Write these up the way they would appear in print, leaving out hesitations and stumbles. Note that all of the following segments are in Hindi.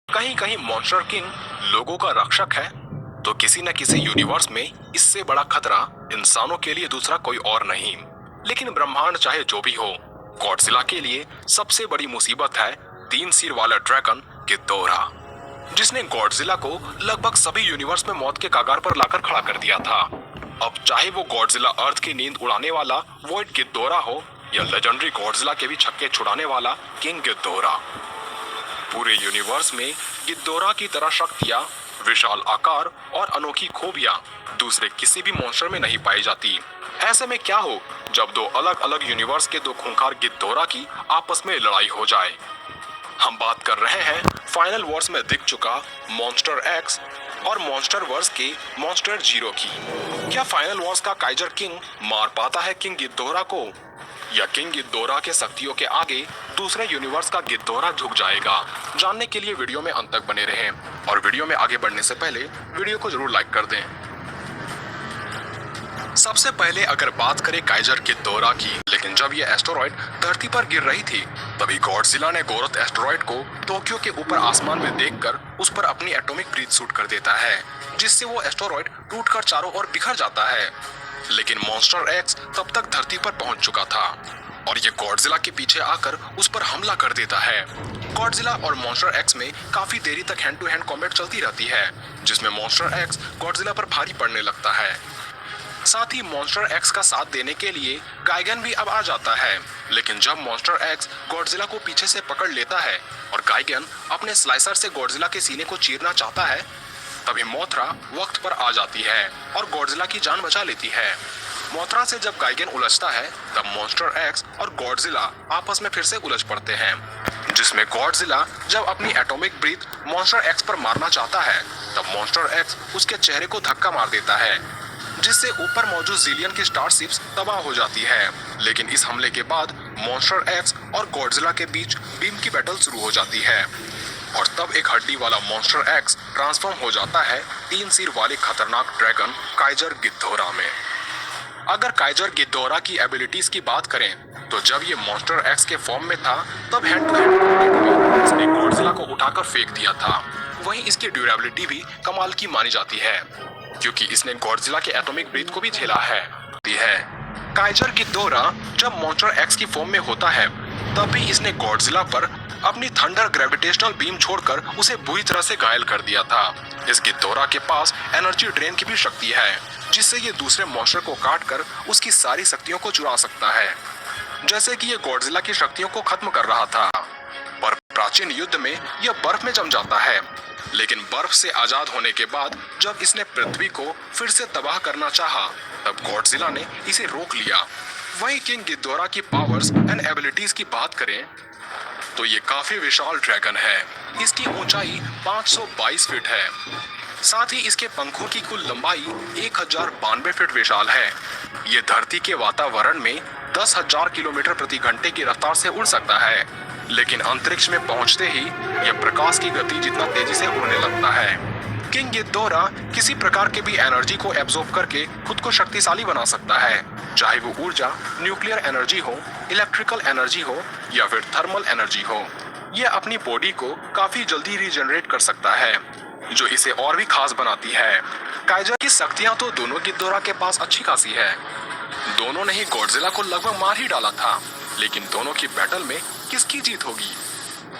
कहीं कहीं मॉन्स्टर किंग लोगों का रक्षक है, तो किसी न किसी यूनिवर्स में इससे बड़ा खतरा इंसानों के लिए दूसरा कोई और नहीं। लेकिन ब्रह्मांड चाहे जो भी हो, गॉडजिला के लिए सबसे बड़ी मुसीबत है 3 सिर वाला ड्रैगन गिद्धोरा, जिसने गॉडजिला को लगभग सभी यूनिवर्स में मौत के कगार पर लाकर खड़ा कर दिया था। अब चाहे वो गॉडजिला अर्थ की नींद उड़ाने वाला वॉइड गिद्धोरा हो या लेजेंडरी गॉडजिला के भी छक्के छुड़ाने वाला किंग गिद्धोरा, पूरे यूनिवर्स में गिद्धोरा की तरह शक्तियां, विशाल आकार और अनोखी खूबियां दूसरे किसी भी मॉन्स्टर में नहीं पाई जाती। ऐसे में क्या हो जब दो अलग अलग यूनिवर्स के दो खूंखार गिद्धोरा की आपस में लड़ाई हो जाए। हम बात कर रहे हैं फाइनल वॉर्स में दिख चुका मॉन्स्टर एक्स और मॉन्स्टर वर्स के मॉन्स्टर जीरो की। क्या फाइनल वॉर्स का काइजर किंग मार पाता है किंग गिद्धोरा को, या किंग गिद्धोरा के शक्तियों के आगे दूसरे यूनिवर्स का गिद्धोरा झुक जाएगा? जानने के लिए वीडियो में अंत तक बने रहें, और वीडियो में आगे बढ़ने से पहले वीडियो को जरूर लाइक कर दें। सबसे पहले अगर बात करें काइजर गिद्धोरा की, लेकिन जब ये एस्टेरॉयड धरती पर गिर रही थी, तभी गॉडजिला ने गोरथ एस्टेरॉयड को टोक्यो के ऊपर आसमान में देखकर उस पर अपनी एटॉमिक ब्रीथ शूट कर देता है, जिससे वो एस्टेरॉयड टूटकर चारों ओर बिखर जाता है। लेकिन मॉन्स्टर एक्स तब तक धरती पर पहुंच चुका था और ये गॉडजिला के पीछे आकर उस पर हमला कर देता है। गॉडजिला और मॉन्स्टर एक्स में काफी देरी तक हैंड टू हैंड कॉम्बैट चलती रहती है, जिसमें मॉन्स्टर एक्स गॉडजिला पर भारी पड़ने लगता है। साथ ही मॉन्स्टर एक्स का साथ देने के लिए गाइगन भी अब आ जाता है। लेकिन जब मॉन्स्टर एक्स गॉडजिला को पीछे से पकड़ लेता है और गाइगन अपने स्लाइसर से गॉडजिला के सीने को चीरना चाहता है, तभी मोथरा वक्त पर आ जाती है और गॉडजिला की जान बचा लेती है। मोथरा से जब गाइगन उलझता है, तब मॉन्स्टर एक्स और गॉडजिला आपस में फिर से उलझ पड़ते हैं, जिसमें गॉडजिला जब अपनी एटॉमिक ब्रीथ मॉन्स्टर एक्स पर मारना चाहता है, तब मॉन्स्टर एक्स उसके चेहरे को धक्का मार देता है, जिससे ऊपर मौजूद जिलियन की स्टारशिप्स तबाह हो जाती है। लेकिन इस हमले के बाद मॉन्स्टर एक्स और गॉडजिला के बीच बीम की बैटल शुरू हो जाती है, और तब एक हड्डी वाला मॉन्स्टर एक्स ट्रांसफॉर्म हो जाता है 3 सिर वाले खतरनाक ड्रैगन काइजर गिद्धोरा में। अगर काइजर गिद्धोरा की एबिलिटीज की बात करें, तो जब ये मॉन्स्टर एक्स के फॉर्म में था, तब हैंड टू हैंड में इसने गॉडजिला को उठाकर फेंक दिया था। वहीं इसकी ड्यूरेबिलिटी भी कमाल की मानी जाती है, क्योंकि इसने गॉडजिला के एटॉमिक ब्रीथ को भी झेला है। काइजर गिद्धोरा जब मॉन्स्टर एक्स की फॉर्म में होता है, तब भी इसने गॉडजिला पर अपनी थंडर ग्रेविटेशनल बीम छोड़कर उसे बुरी तरह से घायल कर दिया था। इस गिद्धोरा के पास एनर्जी ड्रेन की भी शक्ति है, जिससे ये दूसरे मॉन्स्टर को काटकर उसकी सारी शक्तियों को चुरा सकता है, जैसे कि ये गॉडजिला की शक्तियों को खत्म कर रहा था। पर प्राचीन युद्ध में यह बर्फ में जम जाता है, लेकिन बर्फ से आजाद होने के बाद जब इसने पृथ्वी को फिर से तबाह करना चाहा, तब गॉडजिला ने इसे रोक लिया। वहीं किंग गिद्धोरा की पावर्स एंड एबिलिटीज की बात करें, तो ये काफी विशाल ड्रैगन है। इसकी ऊंचाई 522 फीट है। साथ ही इसके पंखों की कुल लंबाई 1092 फीट विशाल है। ये धरती के वातावरण में 10,000 किलोमीटर प्रति घंटे की रफ्तार से उड़ सकता है, लेकिन अंतरिक्ष में पहुंचते ही यह प्रकाश की गति जितना तेजी से उड़ने लगता है। किंग गिद्धोरा किसी प्रकार के भी एनर्जी को एब्जॉर्ब करके खुद को शक्तिशाली बना सकता है, चाहे वो ऊर्जा, न्यूक्लियर एनर्जी हो, इलेक्ट्रिकल एनर्जी हो या फिर थर्मल एनर्जी हो। ये अपनी बॉडी को काफी जल्दी रीजनरेट कर सकता है, जो इसे और भी खास बनाती है। काइजर की शक्तियां तो दोनों गिद्धोरा के पास अच्छी खासी है। दोनों ने ही गॉडजिला को लगभग मार ही डाला था, लेकिन दोनों की बैटल में किसकी जीत होगी?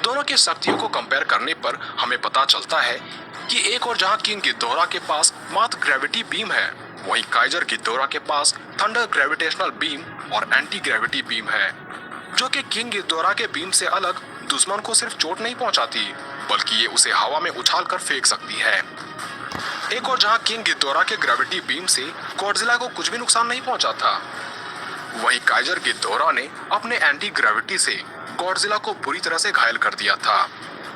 दोनों की शक्तियों को कंपेयर करने पर हमें पता चलता है कि एक और जहां किंग गिद्धोरा के पास मात्र ग्रेविटी बीम है, वहीं काइजर गिद्धोरा के पास थंडर ग्रेविटेशनल बीम और एंटी ग्रेविटी बीम है, जो कि किंग गिद्धोरा के बीम से अलग दुश्मन को सिर्फ चोट नहीं पहुंचाती, बल्कि ये उसे हवा में उछालकर फेंक सकती है। एक और जहां किंग गिद्धोरा के ग्रेविटी बीम से गॉडजिला को कुछ भी नुकसान नहीं पहुंचा था, वहीं काइजर गिद्धोरा ने अपने एंटी ग्रेविटी से गॉडजिला को बुरी तरह से घायल कर दिया था।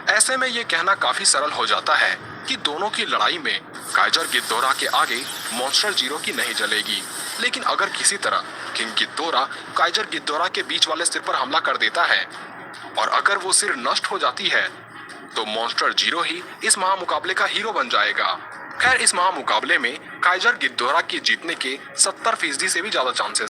ऐसे में ये कहना काफी सरल हो जाता है कि दोनों की लड़ाई में काइजर गिद्धोरा के आगे मॉन्स्टर जीरो की नहीं जलेगी। लेकिन अगर किसी तरह किंग गिद्धोरा काइजर गिद्धोरा के बीच वाले सिर पर हमला कर देता है, और अगर वो सिर नष्ट हो जाती है, तो मॉन्स्टर जीरो ही इस महामुकाबले का हीरो बन जाएगा। खैर, इस महामुकाबले में काइजर गिद्धोरा की जीतने के 70% से भी ज्यादा चांसेस